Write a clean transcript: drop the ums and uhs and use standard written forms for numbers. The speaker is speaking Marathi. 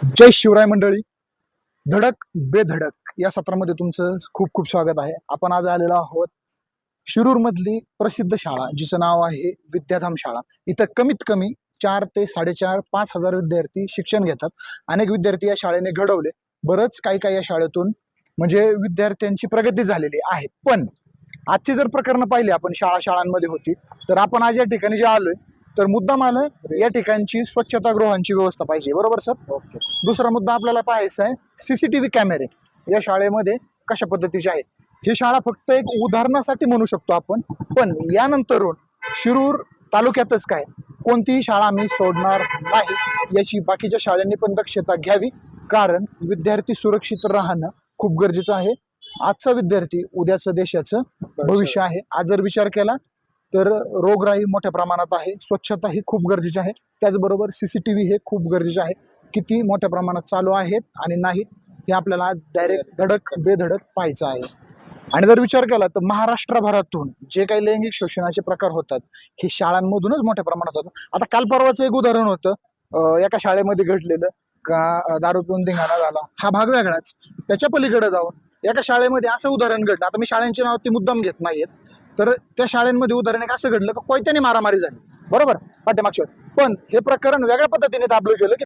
जय शिवराय मंडळी. धडक बेधडक या सत्रामध्ये तुमचं खूप खूप स्वागत आहे. आपण आज आलेलो आहोत शिरूर मधली प्रसिद्ध शाळा जिचं नाव आहे विद्याधाम शाळा. इथं कमीत कमी 4 ते 4.5-5 हजार विद्यार्थी शिक्षण घेतात. अनेक विद्यार्थी या शाळेने घडवले. बरंच काही काही या शाळेतून म्हणजे विद्यार्थ्यांची प्रगती झालेली आहे. पण आजची जर प्रकरण पाहिली आपण शाळांमध्ये होती, तर आपण आज या ठिकाणी जे आलोय तर मुद्दाम आलं या ठिकाणची स्वच्छतागृहांची व्यवस्था पाहिजे. बरोबर सर? ओके. दुसरा मुद्दा आपल्याला पाहायचा आहे सीसीटीव्ही कॅमेरे या शाळेमध्ये कशा पद्धतीचे आहेत. ही शाळा फक्त एक उदाहरणासाठी म्हणू शकतो आपण, पण यानंतरून शिरूर तालुक्यातच काय कोणतीही शाळा आम्ही सोडणार नाही याची बाकीच्या शाळांनी पण दक्षता घ्यावी. कारण विद्यार्थी सुरक्षित राहणं खूप गरजेचं आहे. आजचा विद्यार्थी उद्याचं देशाचं भविष्य आहे. आज जर विचार केला तर रोगराई मोठ्या प्रमाणात आहे, स्वच्छता ही खूप गरजेची आहे. त्याचबरोबर सीसीटीव्ही हे खूप गरजेचे आहे. किती मोठ्या प्रमाणात चालू आहेत आणि नाहीत हे आपल्याला डायरेक्ट धडक बेधडक पाहायचं आहे. आणि जर विचार केला तर महाराष्ट्रभरातून जे काही लैंगिक शोषणाचे प्रकार होतात हे शाळांमधूनच मोठ्या प्रमाणात होतात. आता काल परवाचं एक उदाहरण होतं, एका शाळेमध्ये घडलेलं का दारू पिऊन धिंगाणा झाला. हा भाग वेगळाच. त्याच्या पलीकडे जाऊन एका शाळेमध्ये असं उदाहरण घडलं. आता मी शाळांची नाव ती मुद्दाम घेत नाहीत, तर त्या शाळेमध्ये उदाहरण एक असं घडलं की कोयत्याने मारामारी झाली. बरोबर? पाठीमागच्या पण हे प्रकरण वेगळ्या पद्धतीने दाबलं गेलं की